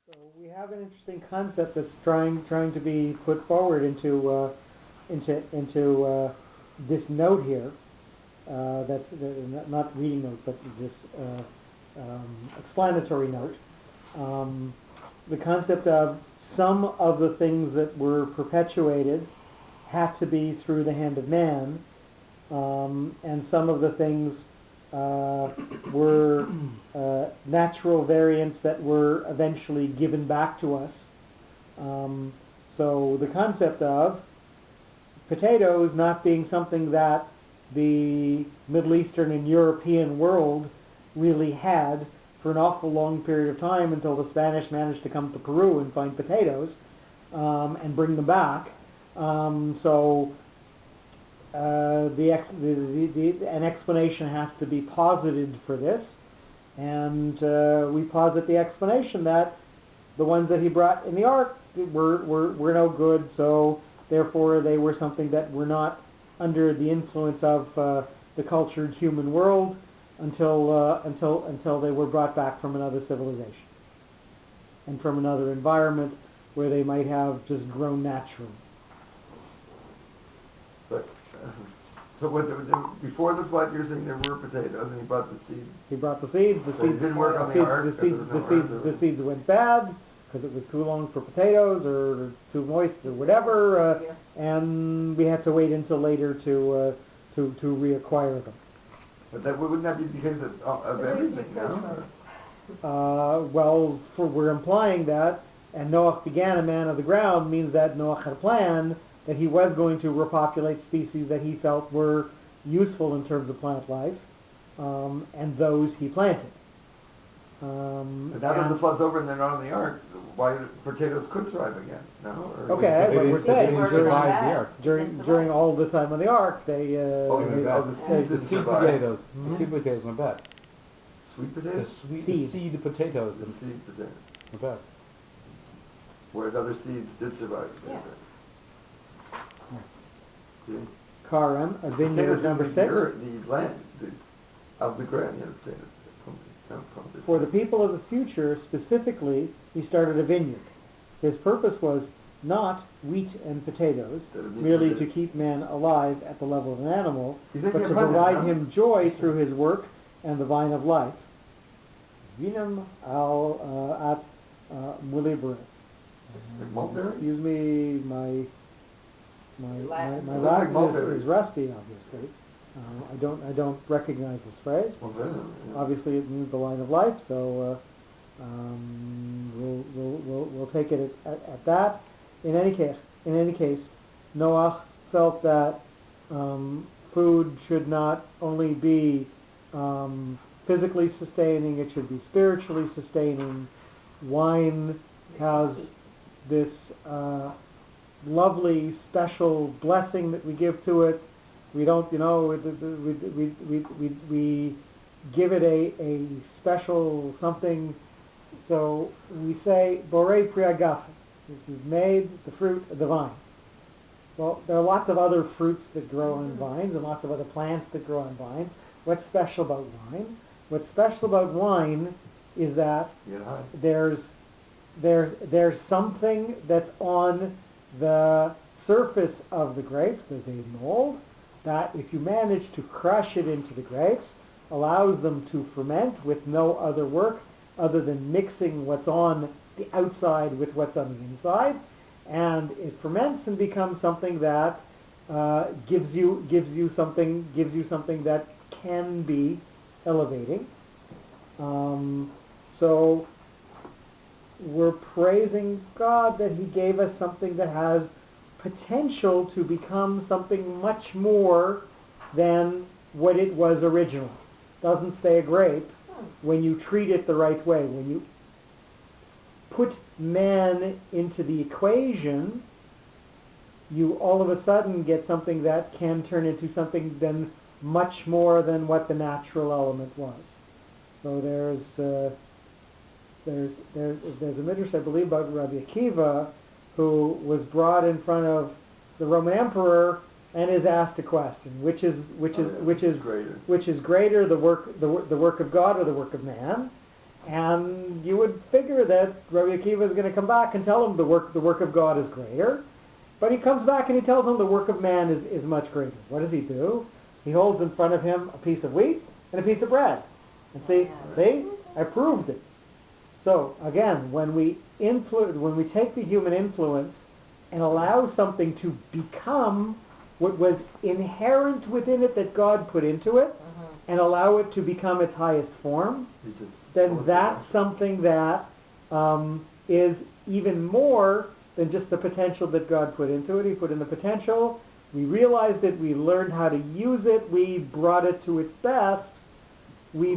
So we have an interesting concept that's trying to be put forward into this note here. That's not reading note, but this explanatory note. The concept of some of the things that were perpetuated had to be through the hand of man, and some of the things were natural variants that were eventually given back to us. So the concept of potatoes not being something that the Middle Eastern and European world really had for an awful long period of time until the Spanish managed to come to Peru and find potatoes and bring them back. An explanation has to be posited for this, and we posit the explanation that the ones that he brought in the ark were no good, so therefore they were something that were not under the influence of the cultured human world until they were brought back from another civilization and from another environment where they might have just grown naturally. But, so before the flood, you're saying there were potatoes, and he brought the seeds. He brought the seeds. The seeds didn't work on the ark. The seeds went bad because it was too long for potatoes or too moist or whatever, and we had to wait until later to reacquire them. But wouldn't that be because of everything now? Well, we're implying that, and Noach began a man of the ground means that Noach had a plan that he was going to repopulate species that he felt were useful in terms of plant life, and those he planted. But now that the flood's over and they're not on the ark, why potatoes could survive again? No? Okay, but we're saying during all the time on the ark, the seed potatoes. The seed potatoes went bad. Sweet potatoes? The seed potatoes. The seed potatoes went bad. Whereas other seeds did survive. Yeah. Karam, a vineyard number 6. The land of the ground, potatoes. For the people of the future, specifically, he started a vineyard. His purpose was not wheat and potatoes, merely to keep man alive at the level of an animal, but to provide him joy through his work and the vine of life. Vinam at mulibris. Excuse me, my Latin is rusty, obviously. I don't recognize this phrase. Obviously, it means the line of life, so we'll take it at that. In any case, Noach felt that food should not only be physically sustaining; it should be spiritually sustaining. Wine has this lovely, special blessing that we give to it. We don't, we give it a special something. So we say, Borei Priagafa, if you've made the fruit of the vine. Well, there are lots of other fruits that grow on vines and lots of other plants that grow on vines. What's special about wine? What's special about wine is that there's something that's on the surface of the grapes. There's a mold that, if you manage to crush it into the grapes, allows them to ferment with no other work other than mixing what's on the outside with what's on the inside, and it ferments and becomes something that gives you something that can be elevating. So we're praising God that He gave us something that has potential to become something much more than what it was originally. Doesn't stay a grape when you treat it the right way. When you put man into the equation, you all of a sudden get something that can turn into something then much more than what the natural element was. So there's a midrash, I believe, about Rabbi Akiva, who was brought in front of the Roman emperor and is asked a question, which is greater, the work of God or the work of man? And you would figure that Rabbi Akiva is going to come back and tell him the work of God is greater. But he comes back and he tells him the work of man is much greater. What does he do? He holds in front of him a piece of wheat and a piece of bread. And see, I proved it. So again, when we take the human influence and allow something to become what was inherent within it that God put into it, and allow it to become its highest form, then that's something that is even more than just the potential that God put into it. He put in the potential, we realized it, we learned how to use it, we brought it to its best, we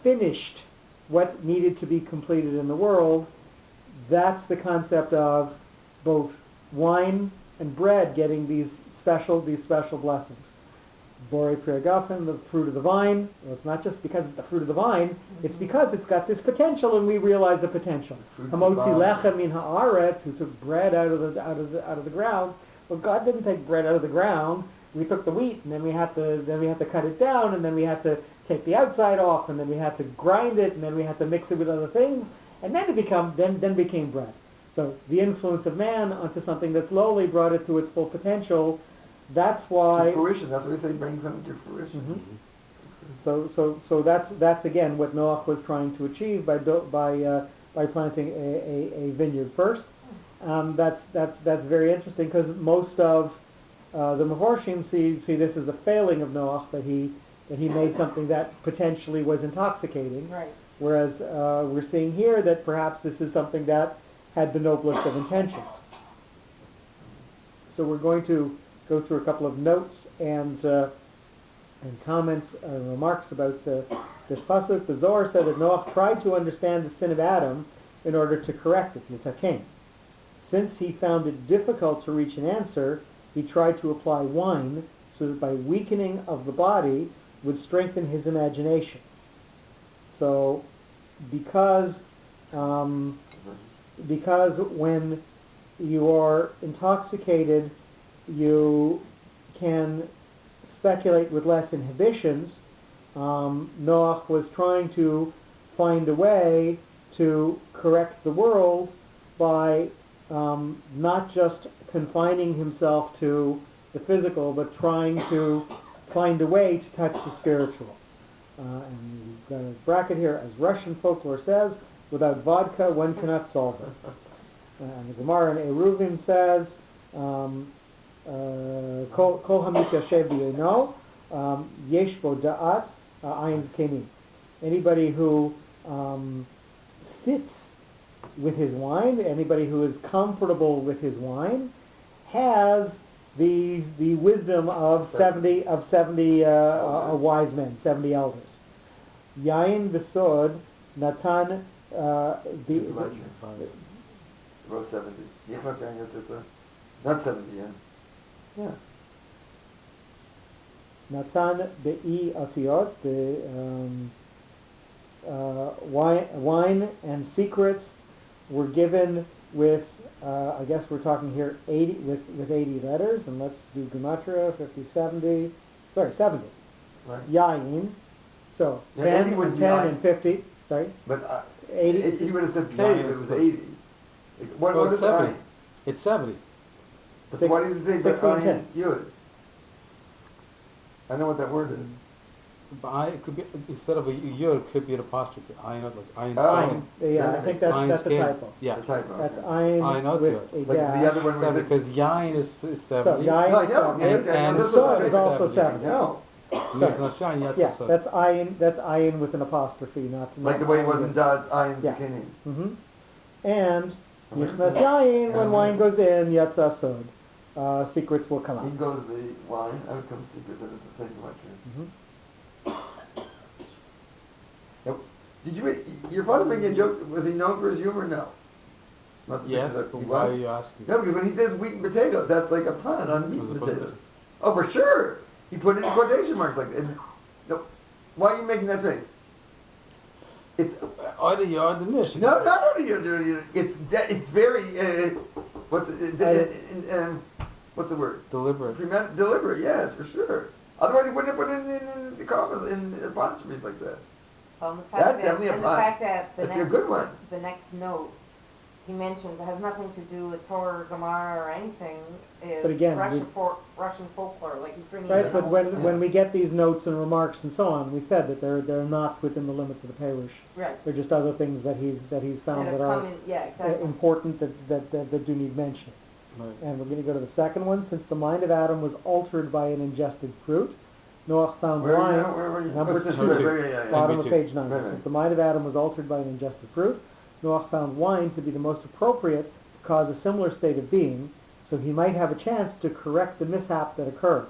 finished what needed to be completed in the world. That's the concept of both wine and bread getting these special blessings. Borei Priagafen, the fruit of the vine. Well, it's not just because it's the fruit of the vine, it's because it's got this potential, and we realize the potential. Hamotzi lechem min haaretz, who took bread out of the ground. Well, God didn't take bread out of the ground. We took the wheat, and then we had to cut it down, and then we had to take the outside off, and then we had to grind it, and then we had to mix it with other things, and then it became bread. So the influence of man onto something that's lowly brought it to its full potential. That's why fruition. That's what we say brings them to fruition. Mm-hmm. So that's again what Noach was trying to achieve by planting a vineyard first. That's very interesting because most of the Meforshim see this as a failing of Noach, that he made something that potentially was intoxicating. Right. Whereas we're seeing here that perhaps this is something that had the noblest of intentions. So we're going to go through a couple of notes and comments and remarks about this pasuk. The Zohar said that Noach tried to understand the sin of Adam in order to correct it, Yitzhakim. Since he found it difficult to reach an answer, he tried to apply wine so that by weakening of the body would strengthen his imagination. So because when you are intoxicated, you can speculate with less inhibitions. Noach was trying to find a way to correct the world by not just confining himself to the physical, but trying to find a way to touch the spiritual. And we've got a bracket here, as Russian folklore says, without vodka one cannot solve it. And the Gemara in Eruvin says, Kol hamit yashev b'yono, yesh bo da'at ayin zkenim. Anybody who fits with his wine, anybody who is comfortable with his wine, has the wisdom of 70 wise men, 70 elders. Yain v'sod natan Row 70. Not 70, yeah. Yeah. Natan be'i atiyot, wine and secrets were given with, I guess we're talking here 80 with 80 letters, and let's do gematria, 70. Right. Yain. So 10 and 10 and 50. Sorry. But 80. You would have said 50 if it was 80. What is 70? It's 70. But why does it say 60 and 10? Yud? I know what that word is. But it could be, instead of a yud, it could be an apostrophe. Ayin, like ayin. Ayin. Yeah, I think that's a typo. Yeah. The typo. That's ayin with a like dash. The other one was because yayin is 70. So yayin is 70. And the sod is also 70. No. Yeah, that's ayin with an apostrophe, not like the way it was in Dad ayin yeah. beginning. Mm-hmm. And yichnas yayin, when wine goes in, yatsa sod. Secrets will come out. In goes the wine, out comes secrets, and it's the same like here. Nope. Did your father making a joke? Was he known for his humor? No. Yes. Why are you asking? No, because when he says wheat and potatoes, that's like a pun on meat and potatoes. Oh, for sure. He put it in quotation marks like that. No. Why are you making that face? It's either you or the nish. No, not only you. It's very what's the word? Deliberate. Deliberate, yes, for sure. Otherwise, he wouldn't have put it in the commas, in apostrophes like that. Well, and the That's fact that, definitely a and the pun. fact that It's a good one. the next note he mentions has nothing to do with Torah or Gemara or anything. Is But again, Russian folklore, like he's bringing. Right, in but all when, different- when we get these notes and remarks and so on, we said that they're not within the limits of the Perush. right. They're just other things that he's found That that have are come in, yeah, exactly. important that do need mention. Right. And we're going to go to the second one. Since the mind of Adam was altered by an ingested fruit, Noach found Where wine. were you? Number What's this? 2, Yeah. bottom Me of too. page 9. Right, right. Since the mind of Adam was altered by an ingested fruit, Noach found wine to be the most appropriate to cause a similar state of being, so he might have a chance to correct the mishap that occurred.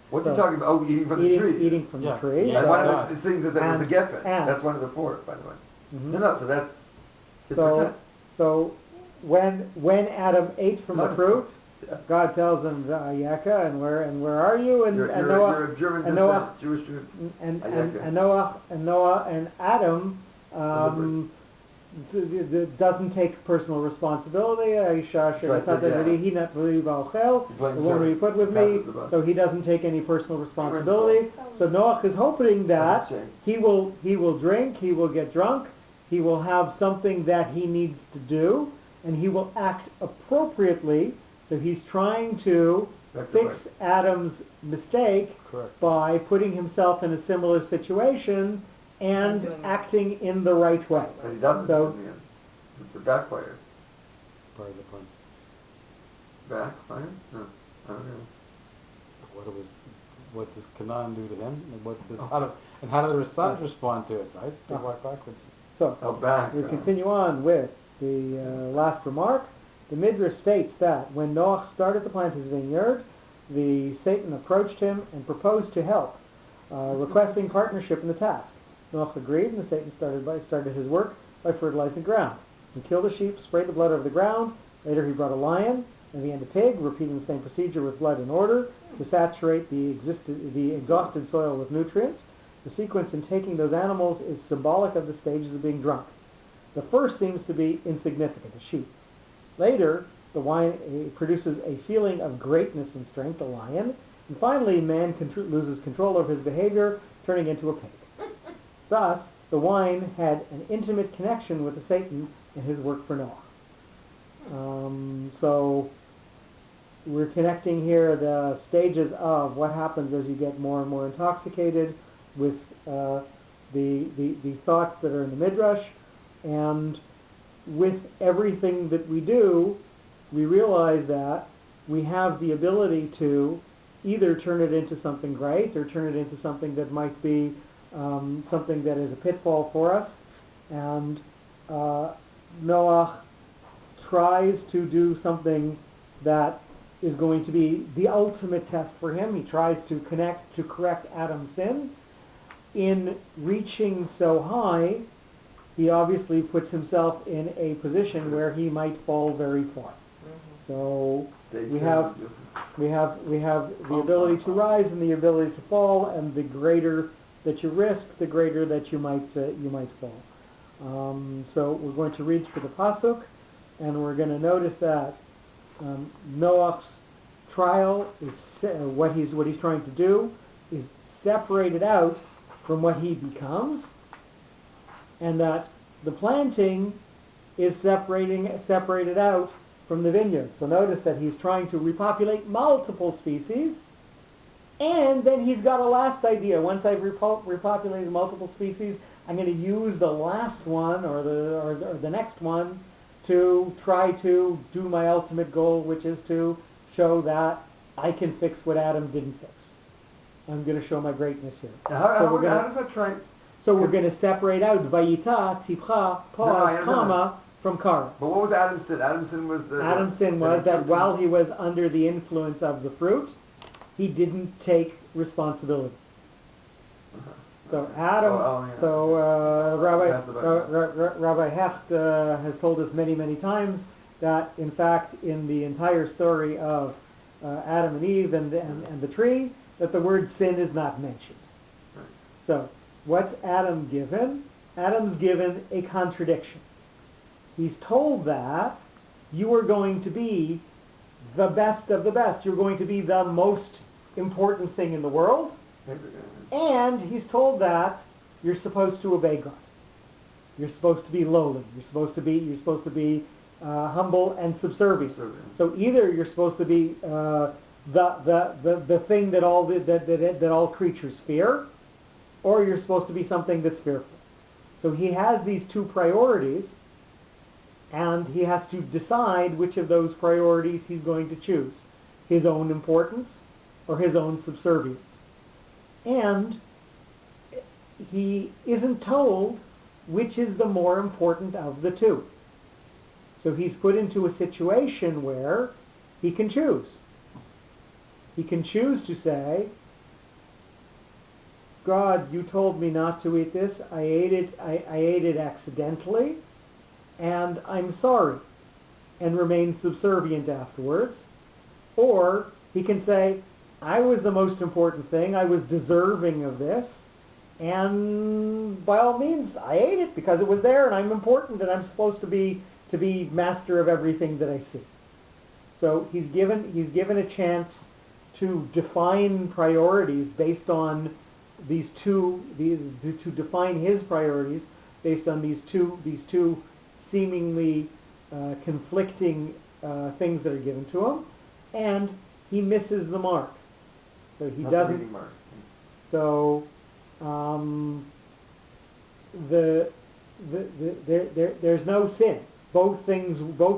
What's So, he talking about? Oh, eating from the tree. Eating from the Yeah. tree. Yeah. That's so- one of the things that was And- a geffen. and- That's one of the 4, by the way. Mhm. No, so that's... So when Adam ate from the Nice. fruit, Yeah. God tells him, Yaka, and where are you? And You're Noach, a German and descent, Noach, Jewish Jew. and Ayaka. Noah and Adam doesn't take personal responsibility. Right, so, yeah. The blames one her. who you put with me, Passes the buck. so he doesn't take any personal responsibility. So Noach is hoping that Doesn't he will drink, he will get drunk, he will have something that he needs to do, and he will act appropriately. So he's trying to That's the fix Adam's mistake Correct. by putting himself in a similar situation and doing it. acting in the right way. But he doesn't So- in the end. It's a backfire. Part of the point. Backfire? No. I don't know. What does Canaan do to him? And what's this? Oh. How do the sons respond to it? Right? They Oh. walk backwards. So Oh, back. we continue on with the last remark. The Midrash states that when Noach started to plant his vineyard, the Satan approached him and proposed to help, requesting partnership in the task. Noach agreed, and the Satan started his work by fertilizing the ground. He killed a sheep, sprayed the blood over the ground. Later he brought a lion, and the end a pig, repeating the same procedure with blood in order to saturate the exhausted soil with nutrients. The sequence in taking those animals is symbolic of the stages of being drunk. The first seems to be insignificant, a sheep. Later, the wine produces a feeling of greatness and strength, a lion. And finally, man loses control of his behavior, turning into a pig. Thus, the wine had an intimate connection with the Satan in his work for Noah. So, we're connecting here the stages of what happens as you get more and more intoxicated with the thoughts that are in the Midrash, and with everything that we do, we realize that we have the ability to either turn it into something great or turn it into something that might be something that is a pitfall for us. And Noach tries to do something that is going to be the ultimate test for him. He tries to correct Adam's sin. In reaching so high, he obviously puts himself in a position where he might fall very far. So we have the ability to rise and the ability to fall, and the greater that you risk, the greater that you might fall. So we're going to read through the pasuk, and we're going to notice that Noach's trial is what he's trying to do is separated out from what he becomes, and that the planting is separated out from the vineyard. So notice that he's trying to repopulate multiple species, and then he's got a last idea. Once I've repopulated multiple species, I'm going to use the last one or the next one to try to do my ultimate goal, which is to show that I can fix what Adam didn't fix. I'm going to show my greatness here. How does that try? So we're going to separate out Vayita, Tipcha, pause, comma, from Kara. But what was Adam's sin? Adam's sin was Adam's sin was that while he was under the influence of the fruit, he didn't take responsibility. So Adam, Rabbi Hecht has told us many, many times that in fact in the entire story of Adam and Eve and the tree, that the word sin is not mentioned. Right. So what's Adam given? Adam's given a contradiction. He's told that you are going to be the best of the best. You're going to be the most important thing in the world. And he's told that you're supposed to obey God. You're supposed to be lowly. You're supposed to be humble and subservient. So either you're supposed to be the thing that all creatures fear, or you're supposed to be something that's fearful. So he has these two priorities, and he has to decide which of those priorities he's going to choose: his own importance or his own subservience. And he isn't told which is the more important of the two. So he's put into a situation where he can choose. He can choose to say, God, you told me not to eat this. I ate it accidentally, and I'm sorry, and remain subservient afterwards. Or he can say, I was the most important thing. I was deserving of this, and by all means, I ate it because it was there, and I'm important, and I'm supposed to be master of everything that I see. So he's given a chance to define priorities based on these two, to define his priorities based on these two seemingly conflicting things that are given to him, and he misses the mark. So he doesn't. Mark. So there's no sin. Both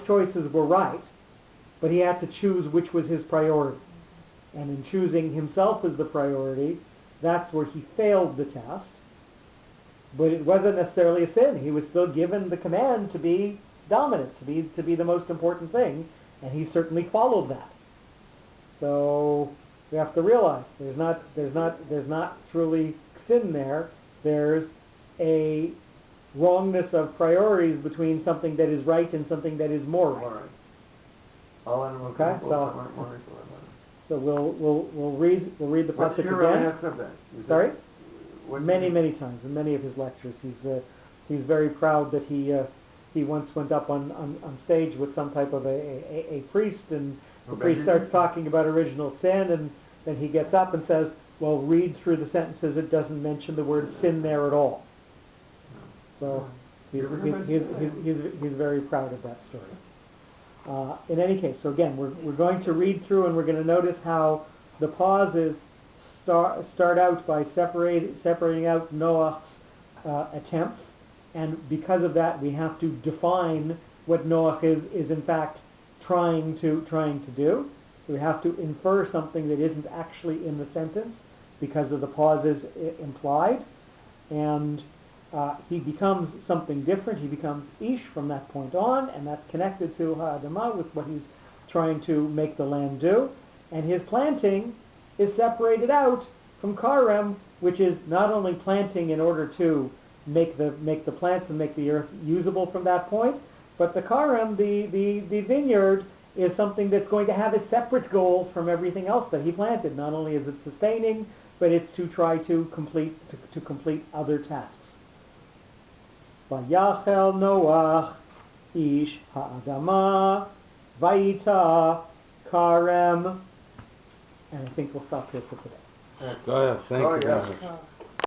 choices were right, but he had to choose which was his priority. And in choosing himself as the priority, that's where he failed the test. But it wasn't necessarily a sin. He was still given the command to be dominant, to be the most important thing, and he certainly followed that. So we have to realize there's not truly sin there. There's a wrongness of priorities between something that is right and something that is more right. All animals. Okay, so we'll read the Parshat again. Sorry? Many times in many of his lectures. He's very proud that he once went up on stage with some type of a priest, and the priest starts talking about original sin, and then he gets up and says, well, read through the sentences, it doesn't mention the word sin there at all. So he's very proud of that story. In any case, so again, we're going to read through, and we're going to notice how the pauses start out by separating out Noach's attempts, and because of that, we have to define what Noach is in fact trying to do. So we have to infer something that isn't actually in the sentence because of the pauses implied, and he becomes something different. He becomes Ish from that point on, and that's connected to Ha'adamah, with what he's trying to make the land do. And his planting is separated out from Karem, which is not only planting in order to make the plants and make the earth usable from that point, but the Karem, the vineyard, is something that's going to have a separate goal from everything else that he planted. Not only is it sustaining, but it's to try to complete other tasks. Vayachel Noach ish ha'adama vayita karem. And I think we'll stop here for today. Go ahead. Thank you. Yeah.